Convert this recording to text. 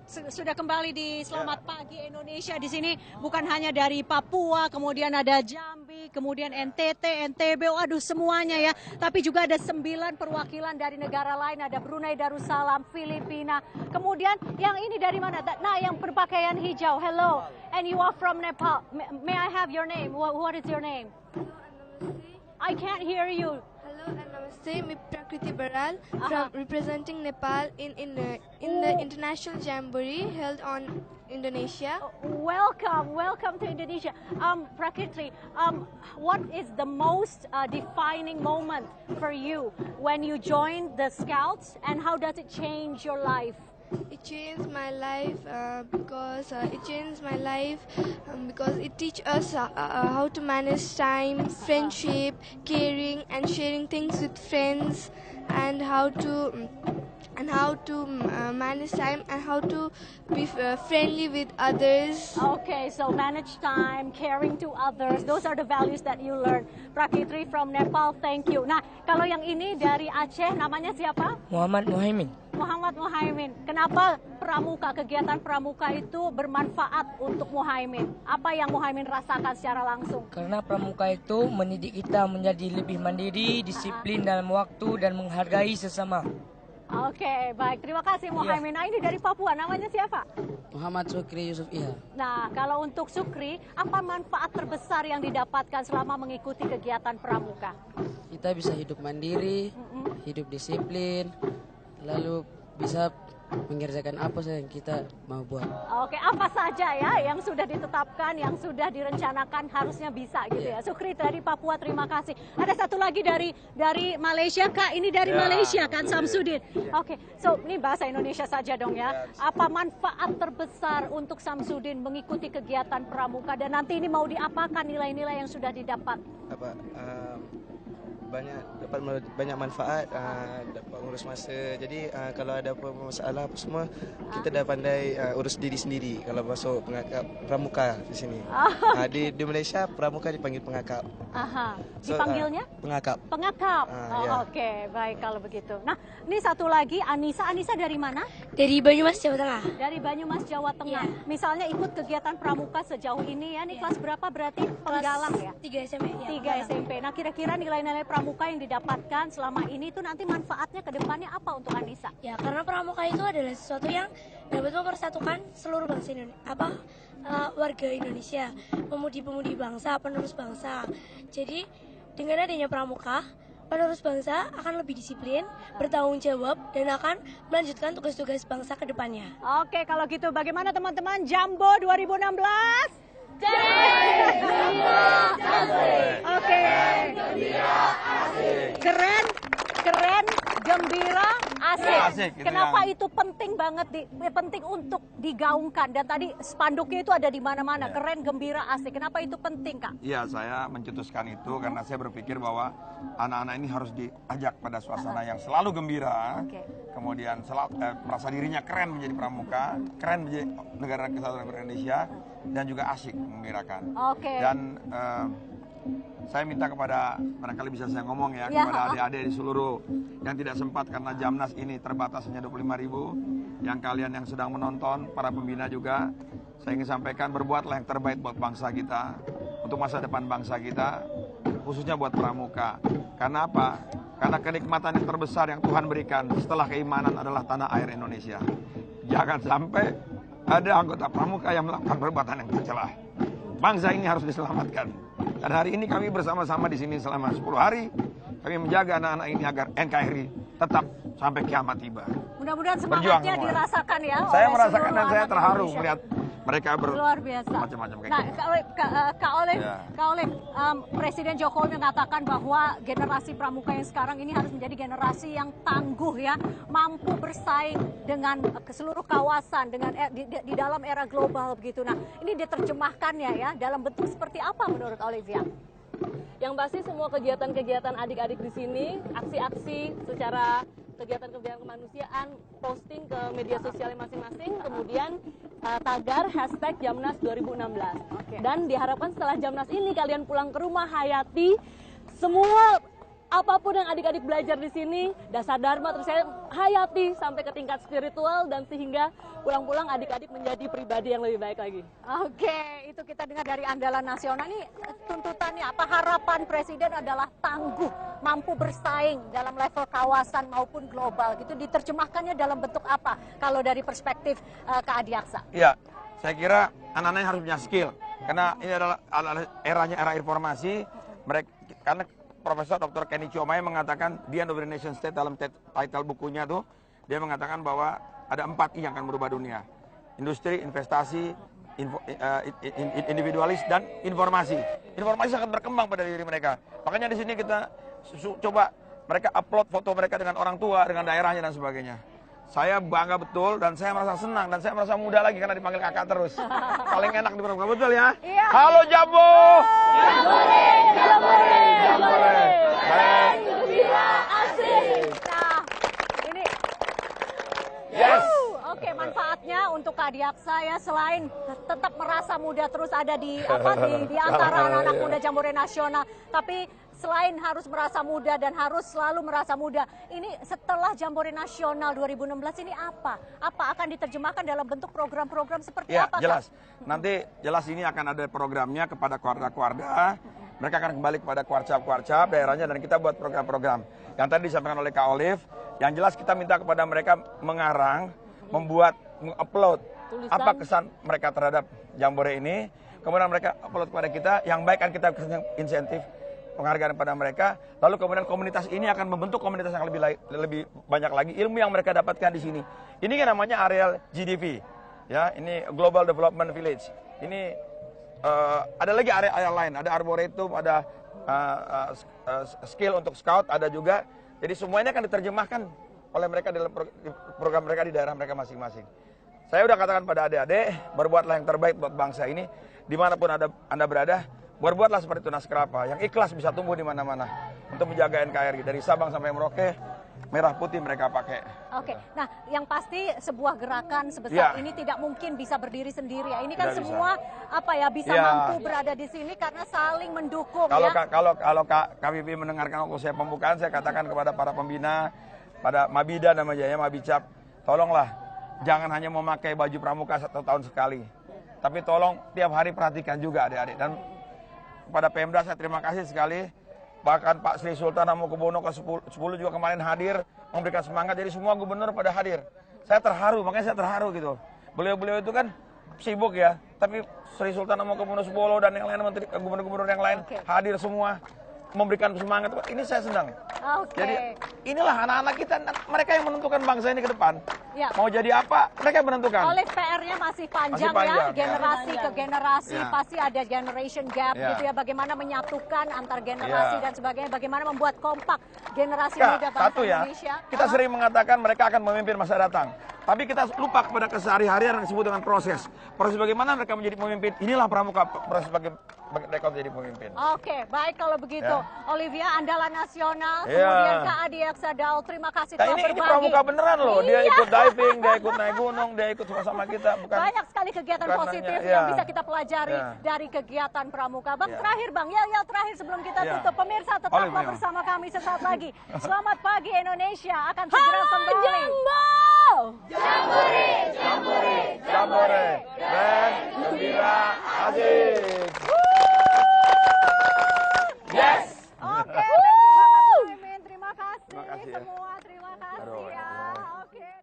sudah kembali di Selamat Pagi Indonesia. Di sini bukan hanya dari Papua, kemudian ada Jambi, kemudian NTT, NTB, waduh semuanya ya. Tapi juga ada 9 perwakilan dari negara lain, ada Brunei Darussalam, Filipina. Kemudian yang ini dari mana? Nah, yang berpakaian hijau. Hello, and you are from Nepal. May I have your name? What is your name? I can't hear you. Hello and namaste, I'm Prakriti Baral from representing Nepal in the International Jamboree held on Indonesia. Welcome to Indonesia. Prakriti, what is the most defining moment for you when you joined the Scouts, and how does it change your life? It changed my life because it teaches us how to manage time, friendship, caring, and sharing things with friends, and how to manage time and how to be friendly with others. Okay, so manage time, caring to others, those are the values that you learn. Prakriti from Nepal, thank you. Nah, kalau yang ini dari Aceh, namanya siapa? Muhammad Muhaimin. Muhammad Muhaimin. Kenapa kegiatan pramuka itu bermanfaat untuk Muhaimin? Apa yang Muhaimin rasakan secara langsung? Karena pramuka itu mendidik kita menjadi lebih mandiri, disiplin dalam waktu, dan menghargai sesama. Oke, baik. Terima kasih Muhaimin. Nah, ini dari Papua. Namanya siapa? Muhammad Sukri Yusuf Iha. Nah, kalau untuk Sukri, apa manfaat terbesar yang didapatkan selama mengikuti kegiatan pramuka? Kita bisa hidup mandiri, hidup disiplin, lalu bisa mengerjakan apa saja yang kita mau buat. Oke, apa saja ya yang sudah ditetapkan, yang sudah direncanakan harusnya bisa gitu ya. Sukri dari Papua, terima kasih. Ada satu lagi dari Malaysia, Kak. Ini dari Malaysia kan, Samsudin. Oke, so ini bahasa Indonesia saja dong ya. Apa manfaat terbesar untuk Samsudin mengikuti kegiatan pramuka, dan nanti ini mau diapakan nilai-nilai yang sudah didapat? Dapat banyak manfaat, dapat urus masa. Jadi kalau ada apa masalah apa semua, kita dah pandai urus diri sendiri kalau masuk pramuka di sini. Di Malaysia pramuka dipanggil pengakap. Dipanggilnya? Pengakap. Pengakap. Ya. Oke, baik kalau begitu. Nah, ini satu lagi Anissa. Anissa dari mana? Dari Banyumas, Jawa Tengah. Dari Banyumas, Jawa Tengah. Misalnya ikut kegiatan pramuka sejauh ini ya, ini kelas berapa berarti? Penggalang ya? 3 SMP. 3 SMP. Nah, kira-kira nilai-nilai pramuka yang didapatkan selama ini itu nanti manfaatnya ke depannya apa untuk Anissa? Ya, karena pramuka itu adalah sesuatu yang dapat mempersatukan seluruh bangsa Indonesia, warga Indonesia, pemudi-pemudi bangsa, penerus bangsa. Jadi, dengan adanya pramuka, penerus bangsa akan lebih disiplin, bertanggung jawab, dan akan melanjutkan tugas-tugas bangsa ke depannya. Oke, kalau gitu bagaimana teman-teman Jambo 2016? Oke. Keren, gembira, asik. Kenapa itu penting banget, penting untuk digaungkan, dan tadi spanduknya itu ada di mana-mana. Keren, gembira, asik. Kenapa itu penting, Kak? Iya, saya mencetuskan itu karena saya berpikir bahwa anak-anak ini harus diajak pada suasana yang selalu gembira, kemudian merasa dirinya keren menjadi pramuka, keren menjadi negara kesatuan Republik Indonesia, dan juga asik menggembirakan. Dan saya minta kepada, barangkali bisa saya ngomong ya, kepada adik-adik di seluruh yang tidak sempat karena Jamnas ini terbatas hanya 25.000, yang kalian yang sedang menonton, para pembina juga, saya ingin sampaikan, berbuatlah yang terbaik buat bangsa kita, untuk masa depan bangsa kita, khususnya buat pramuka. Karena apa? Karena kenikmatan yang terbesar yang Tuhan berikan setelah keimanan adalah tanah air Indonesia. Jangan sampai ada anggota pramuka yang melakukan perbuatan yang tercela. Bangsa ini harus diselamatkan. Dan hari ini kami bersama-sama di sini selama 10 hari, kami menjaga anak-anak ini agar NKRI tetap sampai kiamat tiba. Mudah-mudahan semangatnya dirasakan ya. Saya merasakan dan saya terharu melihat mereka luar biasa. Macam-macam kayak Kak Olive, Presiden Jokowi mengatakan bahwa generasi pramuka yang sekarang ini harus menjadi generasi yang tangguh ya, mampu bersaing dengan seluruh kawasan, dengan di dalam era global begitu. Nah, ini diterjemahkannya ya dalam bentuk seperti apa menurut Olivia? Yang pasti semua kegiatan-kegiatan adik-adik di sini, aksi-aksi secara kegiatan-kegiatan kemanusiaan, posting ke media sosialnya masing-masing, kemudian tagar hashtag Jamnas 2016. Dan diharapkan setelah Jamnas ini kalian pulang ke rumah, hayati semua apapun yang adik-adik belajar di sini, dasar dharma terus saya hayati sampai ke tingkat spiritual dan sehingga pulang-pulang adik-adik menjadi pribadi yang lebih baik lagi. Oke, itu kita dengar dari Andalan Nasional. Ini tuntutannya apa? Harapan Presiden adalah tangguh, mampu bersaing dalam level kawasan maupun global. Gitu diterjemahkannya dalam bentuk apa? Kalau dari perspektif Kak Adiaksa? Iya, saya kira anak-anaknya harus punya skill karena ini adalah eranya era informasi. Mereka karena Profesor Dr. Kenny Chiomai mengatakan The End of the Nation State dalam title bukunya tuh dia mengatakan bahwa ada 4 I yang akan merubah dunia: industri, investasi, individualis, dan informasi. Informasi sangat berkembang pada diri mereka. Makanya di sini kita coba mereka upload foto mereka dengan orang tua, dengan daerahnya dan sebagainya. Saya bangga betul dan saya merasa senang dan saya merasa muda lagi karena dipanggil kakak terus. Paling enak di Pramuka, betul ya? Iya. Halo Jambo. Nah, ini. Yes. Oke, manfaatnya untuk Kak Adiaksa ya, selain tetap merasa muda terus ada di antara anak-anak muda Jambore Nasional, tapi selain harus merasa muda dan harus selalu merasa muda, ini setelah Jambore Nasional 2016 ini apa? Apa akan diterjemahkan dalam bentuk program-program seperti Ya, apa? jelas. Kak? Nanti jelas ini akan ada programnya kepada keluarga-keluarga. Mereka akan kembali kepada kuarcap-kuarcap daerahnya dan kita buat program-program. Yang tadi disampaikan oleh Kak Olive, yang jelas kita minta kepada mereka mengarang, membuat, mengupload apa kesan mereka terhadap Jambore ini. Kemudian mereka upload kepada kita, yang baik kan kita kasih insentif penghargaan pada mereka. Lalu kemudian komunitas ini akan membentuk komunitas yang lebih banyak lagi ilmu yang mereka dapatkan di sini. Ini kan namanya areal GDV, ya. Ini Global Development Village. Ini ada lagi area lain, ada arboretum, ada skill untuk scout, ada juga. Jadi semuanya akan diterjemahkan oleh mereka dalam program mereka di daerah mereka masing-masing. Saya udah katakan pada adik-adik, berbuatlah yang terbaik buat bangsa ini, dimanapun Anda berada. Berbuatlah seperti tunas kelapa yang ikhlas bisa tumbuh di mana-mana untuk menjaga NKRI dari Sabang sampai Merauke. Merah putih mereka pakai. Oke, nah yang pasti sebuah gerakan sebesar ini tidak mungkin bisa berdiri sendiri ya. Ini kan Tidak semua bisa mampu berada di sini karena saling mendukung kalau, ya. Kalau Kak Bibi mendengarkan waktu saya pembukaan, saya katakan kepada para pembina, pada Mabida namanya ya, Mabicap, tolonglah jangan hanya memakai baju pramuka 1 tahun sekali, tapi tolong tiap hari perhatikan juga adik-adik. Dan kepada Pemda saya terima kasih sekali. Bahkan Pak Sri Sultan Hamengkubuwono ke-10 juga kemarin hadir memberikan semangat. Jadi semua gubernur pada hadir. Saya terharu, makanya saya terharu gitu. Beliau-beliau itu kan sibuk ya, tapi Sri Sultan Hamengkubuwono X dan yang lain menteri gubernur-gubernur yang lain hadir semua memberikan semangat. Ini saya senang. Jadi inilah anak-anak kita, mereka yang menentukan bangsa ini ke depan. Ya. Mau jadi apa, mereka menentukan. Oleh PR-nya masih panjang ya, generasi ke generasi pasti ada generation gap gitu ya. Bagaimana menyatukan antar generasi dan sebagainya, bagaimana membuat kompak generasi muda bangsa Indonesia. Kita sering mengatakan mereka akan memimpin masa datang, tapi kita lupa kepada kesehari-harian yang disebut dengan proses. Proses bagaimana mereka menjadi pemimpin, inilah pramuka proses bagi mereka menjadi pemimpin. Oke, baik kalau begitu. Olivia, Andalan Nasional, kemudian Kak Adiaksa Daud, terima kasih telah berbagi. Ini pramuka beneran loh, dia ikut diving, dia ikut naik gunung, dia ikut sama-sama kita. Bukan, banyak sekali kegiatan positif yang bisa kita pelajari dari kegiatan pramuka. Bang, terakhir Bang, terakhir sebelum kita tutup. Pemirsa tetaplah bersama kami sesaat lagi. Selamat pagi Indonesia, akan segera kembali.